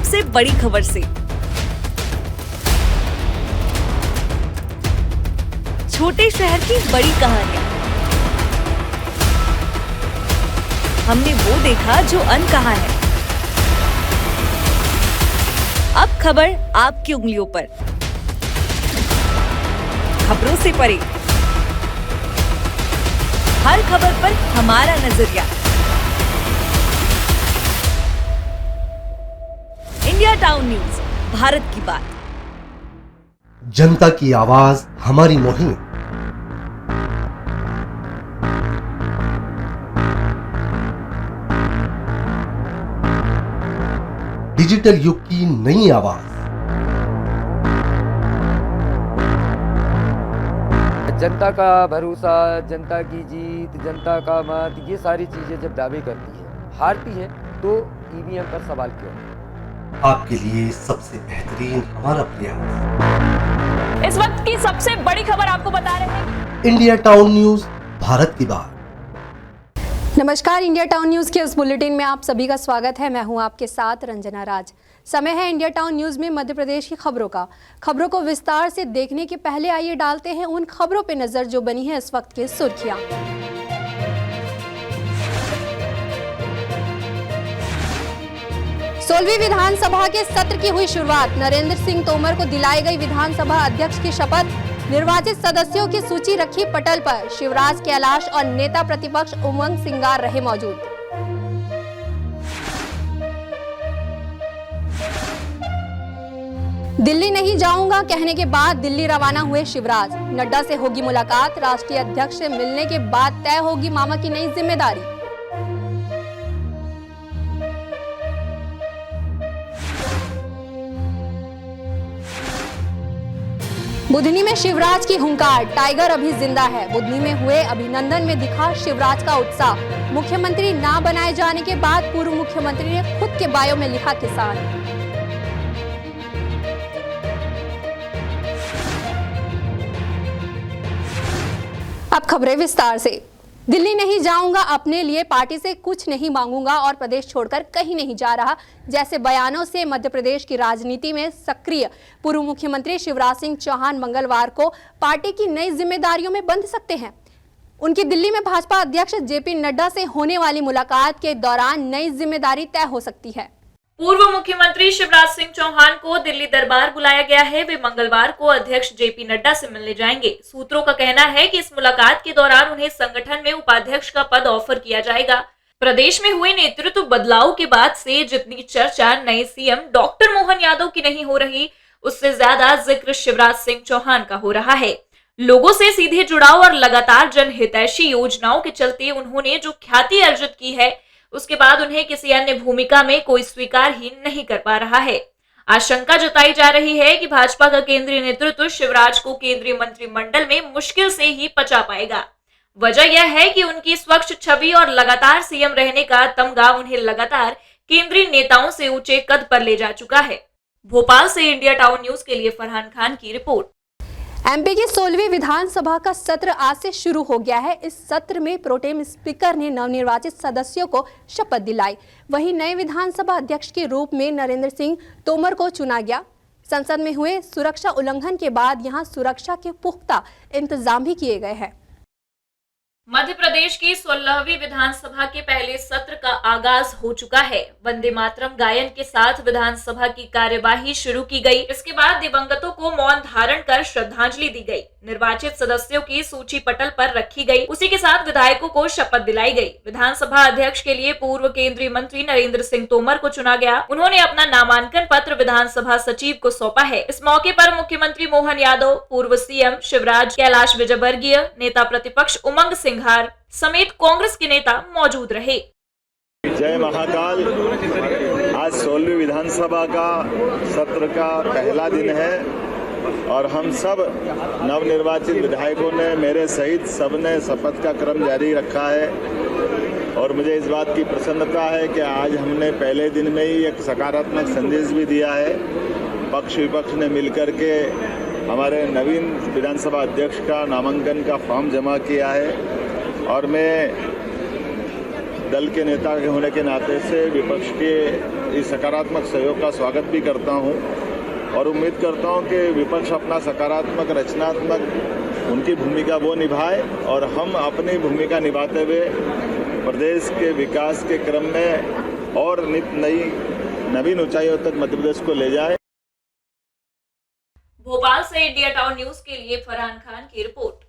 सबसे बड़ी खबर से। छोटे शहर की बड़ी कहानियां। हमने वो देखा जो अनकहा है। अब खबर आपकी उंगलियों पर, खबरों से परे, हर खबर पर हमारा नजरिया। इंडिया टाउन न्यूज, भारत की बात। जनता की आवाज, हमारी मुहिम। डिजिटल युग की नई आवाज। जनता का भरोसा, जनता की जीत, जनता का मत, ये सारी चीजें जब दावे करती है, हारती है, तो ईवीएम पर सवाल क्यों? आपके लिए सबसे बेहतरीन हमारा प्रयास। इस वक्त की सबसे बड़ी खबर आपको बता रहे हैं। इंडिया टाउन न्यूज, भारत की बात। नमस्कार, इंडिया टाउन न्यूज के इस बुलेटिन में आप सभी का स्वागत है। मैं हूं आपके साथ रंजना राज। समय है इंडिया टाउन न्यूज में मध्य प्रदेश की खबरों का। खबरों को विस्तार से देखने के पहले आइए डालते हैं उन खबरों पे नजर जो बनी है इस वक्त की सुर्खियां। 16वीं विधानसभा के सत्र की हुई शुरुआत। नरेंद्र सिंह तोमर को दिलाई गई विधानसभा अध्यक्ष की शपथ। निर्वाचित सदस्यों की सूची रखी पटल पर। शिवराज, कैलाश और नेता प्रतिपक्ष उमंग सिंगार रहे मौजूद। दिल्ली नहीं जाऊंगा कहने के बाद दिल्ली रवाना हुए शिवराज। नड्डा से होगी मुलाकात। राष्ट्रीय अध्यक्ष से मिलने के बाद तय होगी मामा की नई जिम्मेदारी। बुधनी में शिवराज की हुंकार। टाइगर अभी जिंदा है। बुधनी में हुए अभिनंदन में दिखा शिवराज का उत्साह। मुख्यमंत्री ना बनाए जाने के बाद पूर्व मुख्यमंत्री ने खुद के बायो में लिखा किसान। अब खबरें विस्तार से। दिल्ली नहीं जाऊंगा, अपने लिए पार्टी से कुछ नहीं मांगूंगा और प्रदेश छोड़कर कहीं नहीं जा रहा, जैसे बयानों से मध्य प्रदेश की राजनीति में सक्रिय पूर्व मुख्यमंत्री शिवराज सिंह चौहान मंगलवार को पार्टी की नई जिम्मेदारियों में बंध सकते हैं। उनकी दिल्ली में भाजपा अध्यक्ष जेपी नड्डा से होने वाली मुलाकात के दौरान नई जिम्मेदारी तय हो सकती है। पूर्व मुख्यमंत्री शिवराज सिंह चौहान को दिल्ली दरबार बुलाया गया है। वे मंगलवार को अध्यक्ष जेपी नड्डा से मिलने जाएंगे। सूत्रों का कहना है कि इस मुलाकात के दौरान उन्हें संगठन में उपाध्यक्ष का पद ऑफर किया जाएगा। प्रदेश में हुए नेतृत्व बदलाव के बाद से जितनी चर्चा नए सीएम डॉक्टर मोहन यादव की नहीं हो रही, उससे ज्यादा जिक्र शिवराज सिंह चौहान का हो रहा है। लोगों से सीधे जुड़ाव और लगातार जनहितैषी योजनाओं के चलते उन्होंने जो ख्याति अर्जित की है, उसके बाद उन्हें किसी अन्य भूमिका में कोई स्वीकार ही नहीं कर पा रहा है। आशंका जताई जा रही है कि भाजपा का केंद्रीय नेतृत्व शिवराज को केंद्रीय मंत्रिमंडल में मुश्किल से ही पचा पाएगा। वजह यह है कि उनकी स्वच्छ छवि और लगातार सीएम रहने का तमगा उन्हें लगातार केंद्रीय नेताओं से ऊंचे कद पर ले जा चुका है। भोपाल से इंडिया टाउन न्यूज के लिए फरहान खान की रिपोर्ट। एमपी की 16वीं विधानसभा का सत्र आज से शुरू हो गया है। इस सत्र में प्रोटेम स्पीकर ने नवनिर्वाचित सदस्यों को शपथ दिलाई। वहीं नए विधानसभा अध्यक्ष के रूप में नरेंद्र सिंह तोमर को चुना गया। संसद में हुए सुरक्षा उल्लंघन के बाद यहां सुरक्षा के पुख्ता इंतजाम भी किए गए हैं। मध्य प्रदेश की 16वीं विधानसभा के पहले सत्र का आगाज हो चुका है। वंदे मातरम गायन के साथ विधानसभा की कार्यवाही शुरू की गई। इसके बाद दिवंगतों को मौन धारण कर श्रद्धांजलि दी गई। निर्वाचित सदस्यों की सूची पटल पर रखी गई। उसी के साथ विधायकों को शपथ दिलाई गई। विधानसभा अध्यक्ष के लिए पूर्व केंद्रीय मंत्री नरेंद्र सिंह तोमर को चुना गया। उन्होंने अपना नामांकन पत्र विधानसभा सचिव को सौंपा है। इस मौके पर मुख्यमंत्री मोहन यादव, पूर्व सीएम शिवराज, कैलाश विजयवर्गीय, नेता प्रतिपक्ष उमंग सिंगार समेत कांग्रेस के नेता मौजूद रहे। जय महाकाल। आज 16वीं विधानसभा का सत्र का पहला दिन है और हम सब नवनिर्वाचित विधायकों ने, मेरे सहित सबने शपथ का क्रम जारी रखा है और मुझे इस बात की प्रसन्नता है कि आज हमने पहले दिन में ही एक सकारात्मक संदेश भी दिया है। पक्ष विपक्ष ने मिलकर के हमारे नवीन विधानसभा अध्यक्ष का नामांकन का फॉर्म जमा किया है और मैं दल के नेता के होने के नाते से विपक्ष के इस सकारात्मक सहयोग का स्वागत भी करता हूं और उम्मीद करता हूं कि विपक्ष अपना सकारात्मक रचनात्मक उनकी भूमिका वो निभाए और हम अपनी भूमिका निभाते हुए प्रदेश के विकास के क्रम में और नित नई नवीन ऊंचाइयों तक मध्य प्रदेश को ले जाए। भोपाल से इंडिया टाउन न्यूज के लिए फरहान खान की रिपोर्ट।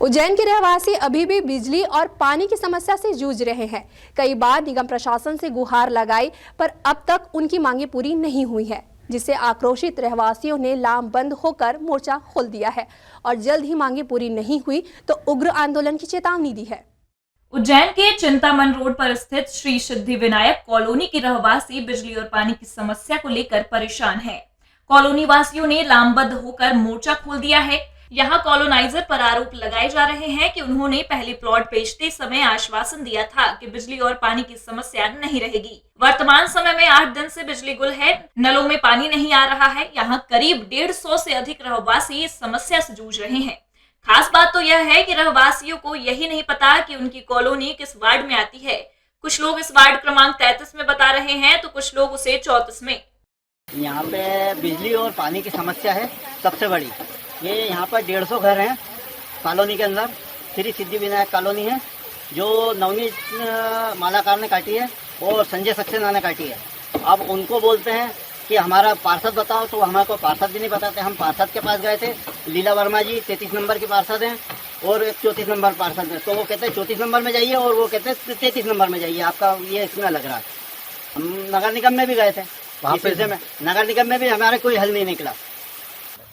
उज्जैन के रहवासी अभी भी बिजली और पानी की समस्या से जूझ रहे हैं। कई बार निगम प्रशासन से गुहार लगाई पर अब तक उनकी मांगे पूरी नहीं हुई है, जिससे आक्रोशित रहवासियों ने लामबंद होकर मोर्चा खोल दिया है और जल्द ही मांगे पूरी नहीं हुई तो उग्र आंदोलन की चेतावनी दी है। उज्जैन के चिंतामन रोड पर स्थित श्री सिद्धि विनायक कॉलोनी के रहवासी बिजली और पानी की समस्या को लेकर परेशान हैं। कॉलोनी वासियों ने लामबंद होकर मोर्चा खोल दिया है। यहाँ कॉलोनाइजर पर आरोप लगाए जा रहे हैं कि उन्होंने पहले प्लॉट बेचते समय आश्वासन दिया था कि बिजली और पानी की समस्या नहीं रहेगी। वर्तमान समय में 8 दिन से बिजली गुल है, नलों में पानी नहीं आ रहा है। यहाँ करीब 150 से अधिक रहवासी इस समस्या से जूझ रहे हैं। खास बात तो यह है कि रहवासियों को यही नहीं पता कि उनकी कॉलोनी किस वार्ड में आती है। कुछ लोग इस वार्ड क्रमांक 33 में बता रहे हैं तो कुछ लोग उसे 34 में। यहाँ पे बिजली और पानी की समस्या है सबसे बड़ी। ये यहाँ पर 150 घर हैं कॉलोनी के अंदर। श्री सिद्धि विनायक कॉलोनी है जो नवनीत मालाकार ने काटी है और संजय सक्सेना ने काटी है। अब उनको बोलते हैं कि हमारा पार्षद बताओ, तो हमारे को पार्षद भी नहीं बताते। हम पार्षद के पास गए थे, लीला वर्मा जी 33 नंबर के पार्षद हैं और एक 34 नंबर पार्षद है। तो वो कहते हैं 34 नंबर में जाइए और वो कहते हैं 33 नंबर में जाइए, आपका ये इसमें लग रहा है। हम नगर निगम में भी गए थे, वहाँ पे में नगर निगम में भी हमारा कोई हल नहीं निकला।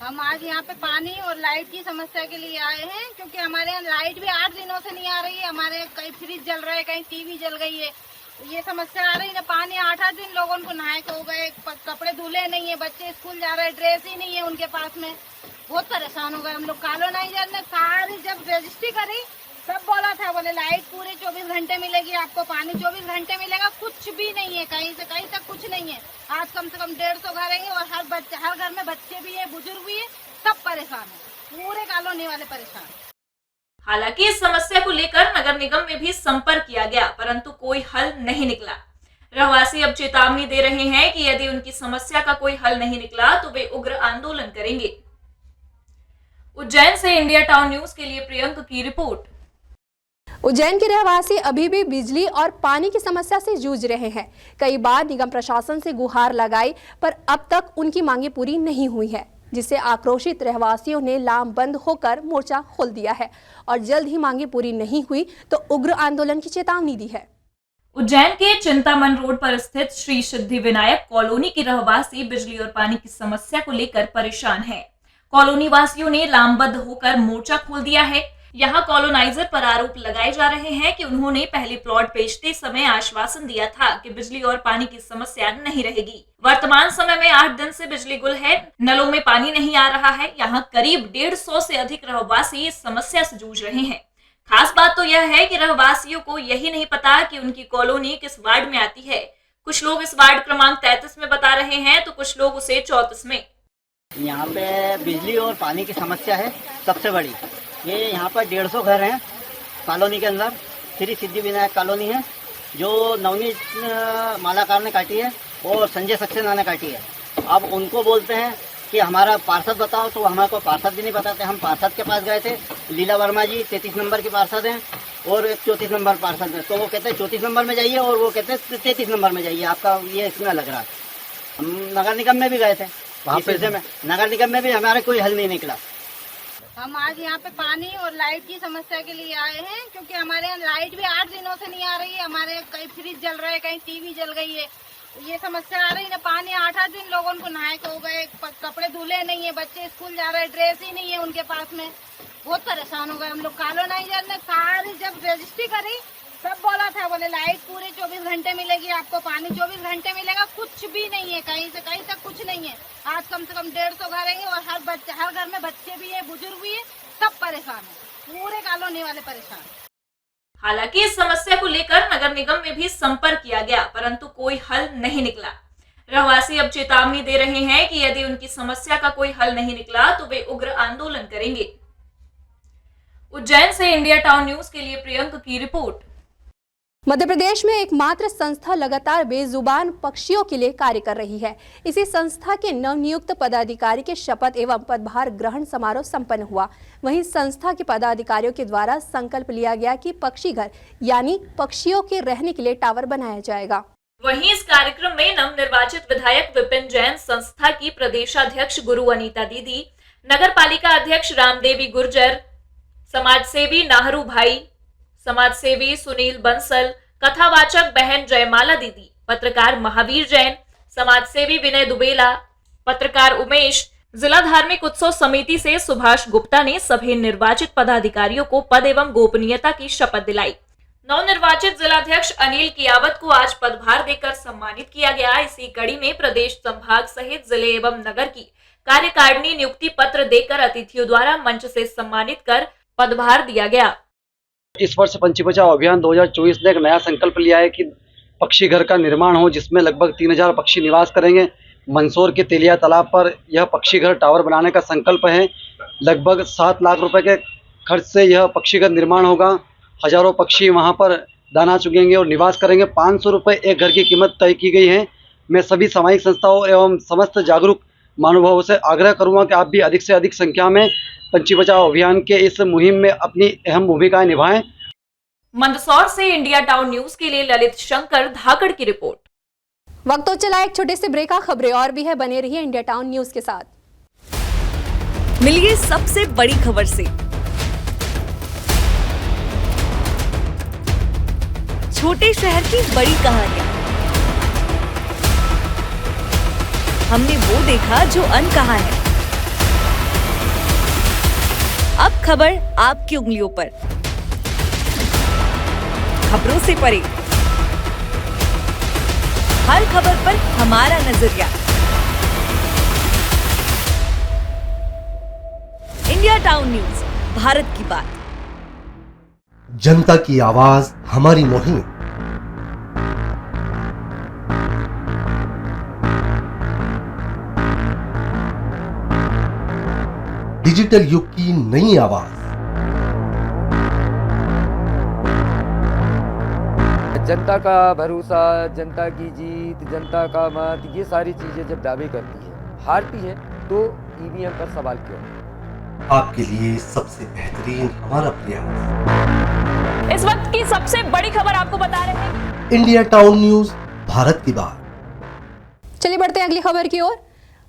हम आज यहाँ पे पानी और लाइट की समस्या के लिए आए हैं, क्योंकि हमारे यहाँ लाइट भी 8 दिनों से नहीं आ रही है। हमारे कहीं फ्रिज जल रहा है, कहीं टीवी जल गई है। ये समस्या आ रही है। पानी 8-8 दिन लोगों को नहाए को हो गए, कपड़े धुले नहीं है, बच्चे स्कूल जा रहे हैं, ड्रेस ही नहीं है उनके पास में। बहुत परेशान हो गए हम लोग। कॉलोनाइजर ने सारी जब रजिस्ट्री करी सब बोला था, बोले लाइट पूरे 24 घंटे मिलेगी आपको, पानी 24 घंटे मिलेगा। कुछ भी नहीं है, कहीं से कहीं तक कुछ नहीं है। आज कम से कम 150 घर हैं और हर घर में बच्चे भी है, बुजुर्ग भी है, सब परेशान है। पूरे कॉलोनी वाले परेशान। हालांकि इस समस्या को लेकर नगर निगम में भी संपर्क किया गया, परंतु कोई हल नहीं निकला। रहवासी अब चेतावनी दे रहे हैं कि यदि उनकी समस्या का कोई हल नहीं निकला तो वे उग्र आंदोलन करेंगे। उज्जैन से इंडिया टाउन न्यूज के लिए प्रियंक की रिपोर्ट। उज्जैन के रहवासी अभी भी बिजली और पानी की समस्या से जूझ रहे हैं। कई बार निगम प्रशासन से गुहार लगाई पर अब तक उनकी मांगे पूरी नहीं हुई है, जिससे आक्रोशित रहवासियों ने लामबंद होकर मोर्चा खोल दिया है और जल्द ही मांगे पूरी नहीं हुई तो उग्र आंदोलन की चेतावनी दी है। उज्जैन के चिंतामन रोड पर स्थित श्री सिद्धि विनायक कॉलोनी के रहवासी बिजली और पानी की समस्या को लेकर परेशान हैं। कॉलोनी वासियों ने लामबंद होकर मोर्चा खोल दिया है। यहाँ कॉलोनाइजर पर आरोप लगाए जा रहे हैं कि उन्होंने पहले प्लॉट बेचते समय आश्वासन दिया था कि बिजली और पानी की समस्या नहीं रहेगी। वर्तमान समय में 8 दिन से बिजली गुल है, नलों में पानी नहीं आ रहा है। यहाँ करीब 150 से अधिक रहवासी इस समस्या से जूझ रहे हैं। खास बात तो यह है कि रहवासियों को यही नहीं पता कि उनकी कॉलोनी किस वार्ड में आती है। कुछ लोग इस वार्ड क्रमांक 33 में बता रहे हैं तो कुछ लोग उसे 34 में। यहाँ पे बिजली और पानी की समस्या है सबसे बड़ी। ये यहाँ पर 150 घर हैं कॉलोनी के अंदर। श्री सिद्धि विनायक कॉलोनी है जो नवनीत मालाकार ने काटी है और संजय सक्सेना ने काटी है। अब उनको बोलते हैं कि हमारा पार्षद बताओ, तो हमारे को पार्षद भी नहीं बताते। हम पार्षद के पास गए थे, लीला वर्मा जी 33 नंबर के पार्षद हैं और एक 34 नंबर पार्षद है। तो वो कहते हैं 34 नंबर में जाइए और वो कहते हैं 33 नंबर में जाइए, आपका ये इसमें लग रहा है। हम नगर निगम में भी गए थे, वहाँ पे में नगर निगम में भी हमारा कोई हल नहीं निकला। हम आज यहाँ पे पानी और लाइट की समस्या के लिए आए हैं, क्योंकि हमारे यहाँ लाइट भी 8 दिनों से नहीं आ रही है। हमारे कहीं फ्रिज जल रहा है, कहीं टीवी जल गई है। ये समस्या आ रही है। पानी 8-8 दिन लोगों को नहाए को हो गए, कपड़े धुले नहीं है, बच्चे स्कूल जा रहे हैं, ड्रेस ही नहीं है उनके पास में। बहुत परेशान हो गए हम लोग। कॉलोनाइजर ने सारी जब रजिस्ट्री करी सब बोला था, बोले लाइट पूरे 24 घंटे मिलेगी आपको, पानी 24 घंटे मिलेगा। कुछ भी नहीं है, कहीं से कहीं तक कुछ नहीं है। आज कम से कम 150 घर हैं और हर घर में बच्चे भी है, बुजुर्ग भी है, सब परेशान है। पूरे कॉलोनी वाले परेशान। हालांकि इस समस्या को लेकर नगर निगम में भी संपर्क किया गया, परंतु कोई हल नहीं निकला। रहवासी अब चेतावनी दे रहे हैं कि यदि उनकी समस्या का कोई हल नहीं निकला तो वे उग्र आंदोलन करेंगे। उज्जैन से इंडिया टाउन न्यूज के लिए प्रियंक की रिपोर्ट। मध्य प्रदेश में एकमात्र संस्था लगातार बेजुबान पक्षियों के लिए कार्य कर रही है। इसी संस्था के नवनियुक्त पदाधिकारी के शपथ एवं पदभार ग्रहण समारोह संपन्न हुआ। वहीं संस्था के पदाधिकारियों के द्वारा संकल्प लिया गया कि पक्षी घर यानी पक्षियों के रहने के लिए टावर बनाया जाएगा। वहीं इस कार्यक्रम में नवनिर्वाचित विधायक विपिन जैन, संस्था की प्रदेशाध्यक्ष गुरु अनीता दीदी, नगर पालिका अध्यक्ष रामदेवी गुर्जर, समाजसेवी नाहरू भाई, समाजसेवी सुनील बंसल, कथावाचक बहन जयमाला दीदी, पत्रकार महावीर जैन, समाजसेवी विनय दुबेला, पत्रकार उमेश, जिला धार्मिक उत्सव समिति से सुभाष गुप्ता ने सभी निर्वाचित पदाधिकारियों को पद एवं गोपनीयता की शपथ दिलाई। नवनिर्वाचित जिलाध्यक्ष अनिल कियावत को आज पदभार देकर सम्मानित किया गया। इसी कड़ी में प्रदेश संभाग सहित जिले एवं नगर की कार्यकारिणी नियुक्ति पत्र देकर अतिथियों द्वारा मंच से सम्मानित कर पदभार दिया गया। इस वर्ष पंछी बचाओ अभियान 2024 ने एक नया संकल्प लिया है कि पक्षी घर का निर्माण हो, जिसमें लगभग 3000 पक्षी निवास करेंगे। मंदसौर के तेलिया तालाब पर यह पक्षी घर टावर बनाने का संकल्प है। लगभग 7 लाख रुपए के खर्च से यह पक्षी घर निर्माण होगा। हजारों पक्षी वहां पर दाना चुगेंगे और निवास करेंगे। 500 रुपये एक घर की कीमत तय की गई है। मैं सभी सामाजिक संस्थाओं एवं समस्त जागरूक महानुभावों से आग्रह करूंगा कि आप भी अधिक से अधिक संख्या में पंछी बचाओ अभियान के इस मुहिम में अपनी अहम भूमिकाएं निभाएं। मंदसौर से इंडिया टाउन न्यूज के लिए ललित शंकर धाकड़ की रिपोर्ट। वक्त तो चला एक छोटे से ब्रेक का, खबरें और भी है, बने रहिए इंडिया टाउन न्यूज के साथ। मिलिए सबसे बड़ी खबर से, छोटे शहर की बड़ी कहानियां। हमने वो देखा जो अनकहा है। अब खबर आपकी उंगलियों पर, खबरों से परे, हर खबर पर हमारा नजरिया। इंडिया टाउन न्यूज, भारत की बात, जनता की आवाज हमारी मुहिम। डिजिटल युग की नई आवाज। जनता का भरोसा, जनता की जीत, जनता का मत, ये सारी चीजें जब दावे करती है, हारती है, तो ईवीएम पर सवाल क्यों? आपके लिए सबसे बेहतरीन हमारा प्रयास। इस वक्त की सबसे बड़ी खबर आपको बता रहे हैं इंडिया टाउन न्यूज, भारत की बात। चलिए बढ़ते हैं अगली खबर की ओर।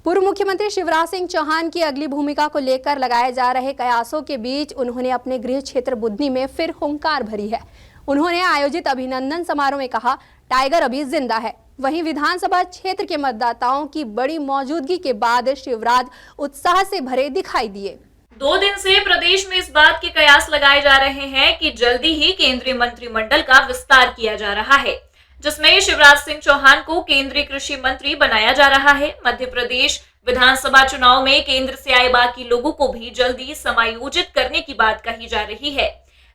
पूर्व मुख्यमंत्री शिवराज सिंह चौहान की अगली भूमिका को लेकर लगाए जा रहे कयासों के बीच उन्होंने अपने गृह क्षेत्र बुधनी में फिर हुंकार भरी है। उन्होंने आयोजित अभिनंदन समारोह में कहा, टाइगर अभी जिंदा है। वहीं विधानसभा क्षेत्र के मतदाताओं की बड़ी मौजूदगी के बाद शिवराज उत्साह से भरे दिखाई दिए। 2 दिन से प्रदेश में इस बात के कयास लगाए जा रहे हैं कि जल्दी ही केंद्रीय मंत्रिमंडल का विस्तार किया जा रहा है, जिसमें शिवराज सिंह चौहान को केंद्रीय कृषि मंत्री बनाया जा रहा है। मध्य प्रदेश विधानसभा चुनाव में केंद्र से आए बाकी लोगों को भी जल्दी समायोजित करने की बात कही जा रही है।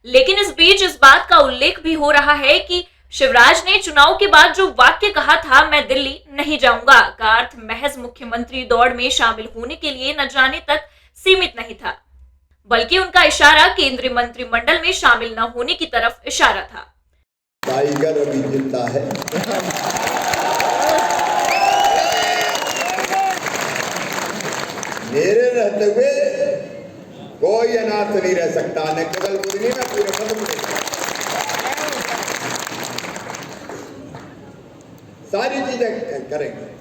लेकिन इस बीच इस बात का उल्लेख भी हो रहा है कि शिवराज ने चुनाव के बाद जो वाक्य कहा था, मैं दिल्ली नहीं जाऊंगा, का अर्थ महज मुख्यमंत्री दौड़ में शामिल होने के लिए न जाने तक सीमित नहीं था, बल्कि उनका इशारा केंद्रीय मंत्रिमंडल में शामिल न होने की तरफ इशारा था। टाइगर अभी जिंदा है। मेरे रहते हुए कोई अनाथ नहीं रह सकता, न केवल बुधनी में पूरे पद में सारी चीजें करेंगे।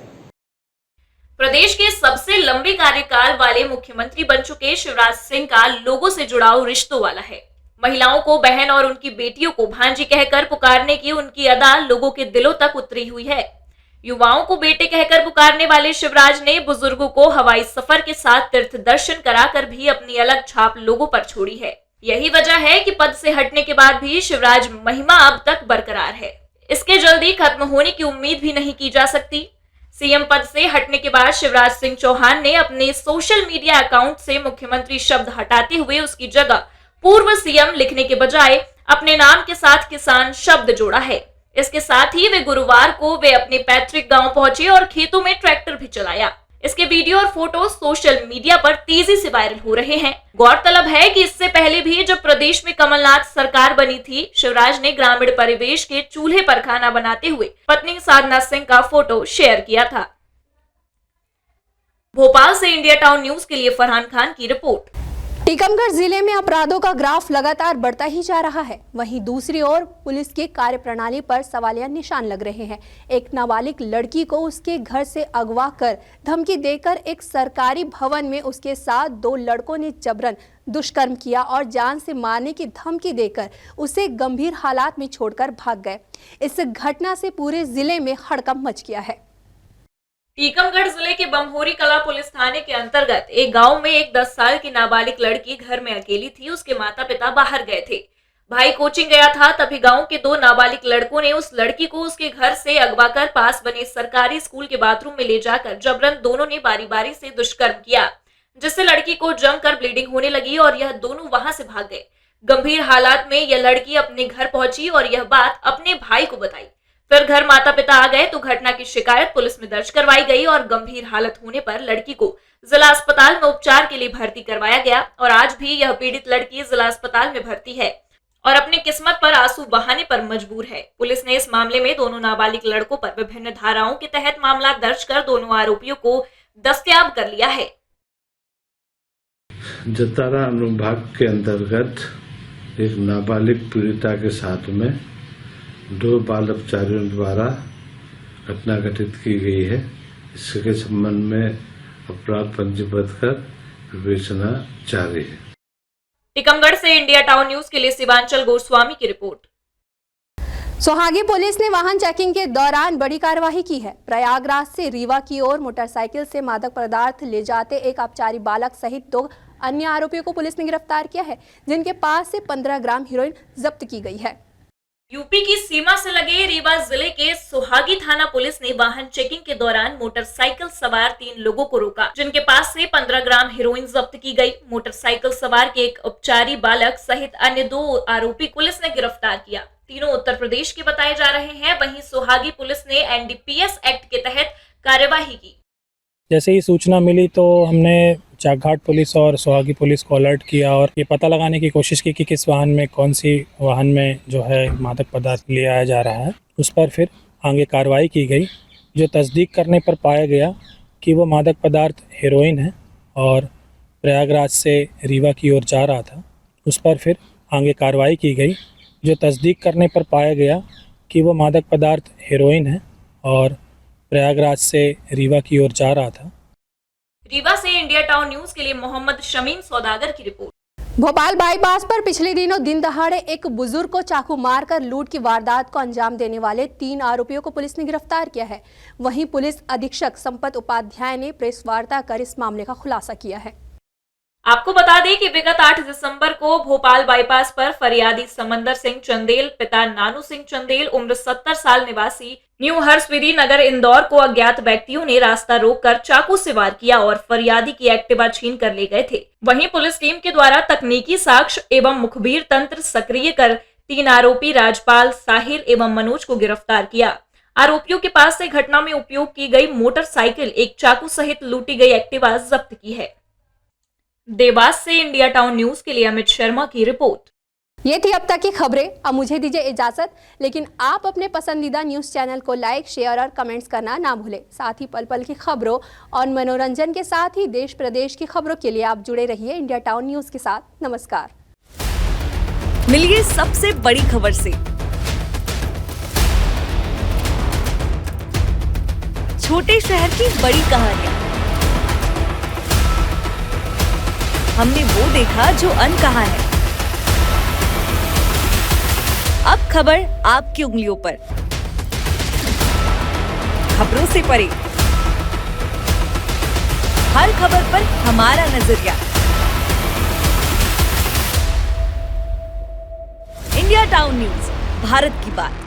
प्रदेश के सबसे लंबे कार्यकाल वाले मुख्यमंत्री बन चुके शिवराज सिंह का लोगों से जुड़ाव रिश्तों वाला है। महिलाओं को बहन और उनकी बेटियों को भांजी कहकर पुकारने की उनकी अदा लोगों के दिलों तक उतरी हुई है। युवाओं को बेटे कहकर पुकारने वाले शिवराज ने बुजुर्गों को हवाई सफर के साथ तीर्थ दर्शन कराकर भी अपनी अलग छाप लोगों पर छोड़ी है। यही वजह है कि पद से हटने के बाद भी शिवराज महिमा अब तक बरकरार है। इसके जल्दी खत्म होने की उम्मीद भी नहीं की जा सकती। सीएम पद से हटने के बाद शिवराज सिंह चौहान ने अपने सोशल मीडिया अकाउंट से मुख्यमंत्री शब्द हटाते हुए उसकी जगह पूर्व सीएम लिखने के बजाय अपने नाम के साथ किसान शब्द जोड़ा है। इसके साथ ही वे गुरुवार को अपने पैतृक गांव पहुंचे और खेतों में ट्रैक्टर भी चलाया। इसके वीडियो और फोटो सोशल मीडिया पर तेजी से वायरल हो रहे हैं। गौरतलब है कि इससे पहले भी जब प्रदेश में कमलनाथ सरकार बनी थी, शिवराज ने ग्रामीण परिवेश के चूल्हे पर खाना बनाते हुए पत्नी साधना सिंह का फोटो शेयर किया था। भोपाल से इंडिया टाउन न्यूज के लिए फरहान खान की रिपोर्ट। टीकमगढ़ जिले में अपराधों का ग्राफ लगातार बढ़ता ही जा रहा है। वहीं दूसरी ओर पुलिस की कार्यप्रणाली पर सवालिया निशान लग रहे हैं। एक नाबालिग लड़की को उसके घर से अगवा कर धमकी देकर एक सरकारी भवन में उसके साथ 2 लड़कों ने जबरन दुष्कर्म किया और जान से मारने की धमकी देकर उसे गंभीर हालात में छोड़कर भाग गए। इस घटना से पूरे जिले में हड़कंप मच गया है। टीकमगढ़ जिले के बमहोरी कला पुलिस थाने के अंतर्गत एक गांव में एक 10 साल की नाबालिग लड़की घर में अकेली थी। उसके माता पिता बाहर गए थे। भाई कोचिंग गया था, तभी गांव के 2 नाबालिग लड़कों ने उस लड़की को उसके घर से अगवा कर पास बने सरकारी स्कूल के बाथरूम में ले जाकर जबरन दोनों ने बारी बारी से दुष्कर्म किया, जिससे लड़की को जमकर ब्लीडिंग होने लगी और यह दोनों वहां से भाग गए। गंभीर हालात में यह लड़की अपने घर पहुंची और यह बात अपने भाई को बताई। फिर घर माता पिता आ गए तो घटना की शिकायत पुलिस में दर्ज करवाई गई और गंभीर हालत होने पर लड़की को जिला अस्पताल में उपचार के लिए भर्ती करवाया गया और आज भी यह पीड़ित लड़की जिला अस्पताल में भर्ती है और अपनी किस्मत पर आंसू बहाने पर मजबूर है। पुलिस ने इस मामले में दोनों नाबालिग लड़कों पर विभिन्न धाराओं के तहत मामला दर्ज कर दोनों आरोपियों को दस्तयाब कर लिया है। जतारा अनुभाग के अंतर्गत एक नाबालिग पीड़िता के साथ में 2 बाल अपचारियों द्वारा घटना घटित की गई है। इसके संबंध में अपराध पंजीबद्ध कर विवेचना जारी है। टीकमगढ़ से इंडिया टाउन न्यूज के लिए शिवांचल गोस्वामी की रिपोर्ट। सोहागी पुलिस ने वाहन चेकिंग के दौरान बड़ी कार्रवाई की है। प्रयागराज से रीवा की ओर मोटरसाइकिल से मादक पदार्थ ले जाते एक अपचारी बालक सहित 2 अन्य आरोपियों को पुलिस ने गिरफ्तार किया है, जिनके पास से 15 ग्राम हेरोइन जब्त की गई है। यूपी की सीमा से लगे रीवा जिले के सोहागी थाना पुलिस ने वाहन चेकिंग के दौरान मोटरसाइकिल सवार 3 लोगों को रोका, जिनके पास से 15 ग्राम हेरोइन जब्त की गई। मोटरसाइकिल सवार के एक उपचारी बालक सहित अन्य 2 आरोपी पुलिस ने गिरफ्तार किया। तीनों उत्तर प्रदेश के बताए जा रहे हैं। वहीं सोहागी पुलिस ने एनडीपीएस एक्ट के तहत कार्यवाही की। जैसे ही सूचना मिली तो हमने चाकघाट पुलिस और सोहागी पुलिस को अलर्ट किया और ये पता लगाने की कोशिश की कि किस वाहन में, कौन सी वाहन में जो है मादक पदार्थ ले आया जा रहा है। उस पर फिर आगे कार्रवाई की गई, जो तस्दीक करने पर पाया गया कि वो मादक पदार्थ हेरोइन है और प्रयागराज से रीवा की ओर जा रहा था। उस पर फिर आगे कार्रवाई की गई, जो तस्दीक करने पर पाया गया कि वो मादक पदार्थ हेरोइन है और प्रयागराज से रीवा की ओर जा रहा था। रीवा से इंडिया टाउन न्यूज के लिए मोहम्मद शमीम सौदागर की रिपोर्ट। भोपाल बाईपास पर पिछले दिनों दिन दहाड़े एक बुजुर्ग को चाकू मारकर लूट की वारदात को अंजाम देने वाले 3 आरोपियों को पुलिस ने गिरफ्तार किया है। वहीं पुलिस अधीक्षक संपत उपाध्याय ने प्रेस वार्ता कर इस मामले का खुलासा किया है। आपको बता दें कि विगत 8 दिसंबर को भोपाल बाईपास पर फरियादी समंदर सिंह चंदेल पिता नानू सिंह चंदेल उम्र 70 साल निवासी न्यू हर्षविरी नगर इंदौर को अज्ञात व्यक्तियों ने रास्ता रोककर चाकू से वार किया और फरियादी की एक्टिवा छीन कर ले गए थे। वहीं पुलिस टीम के द्वारा तकनीकी साक्ष्य एवं मुखबिर तंत्र सक्रिय कर 3 आरोपी राजपाल, साहिल एवं मनोज को गिरफ्तार किया। आरोपियों के पास से घटना में उपयोग की गई मोटरसाइकिल, एक चाकू सहित लूटी गई एक्टिवा जब्त की है। देवास से इंडिया टाउन न्यूज के लिए अमित शर्मा की रिपोर्ट। ये थी अब तक की खबरें। अब मुझे दीजिए इजाजत, लेकिन आप अपने पसंदीदा न्यूज चैनल को लाइक, शेयर और कमेंट्स करना ना भूलें। साथ ही पल पल की खबरों और मनोरंजन के साथ ही देश प्रदेश की खबरों के लिए आप जुड़े रहिए इंडिया टाउन न्यूज के साथ। नमस्कार। मिलिए सबसे बड़ी खबर से। छोटे शहर की बड़ी कहानियां, हमने वो देखा जो अनकहा है। अब खबर आपकी उंगलियों पर, खबरों से परे, हर खबर पर हमारा नजरिया। इंडिया टाउन न्यूज, भारत की बात।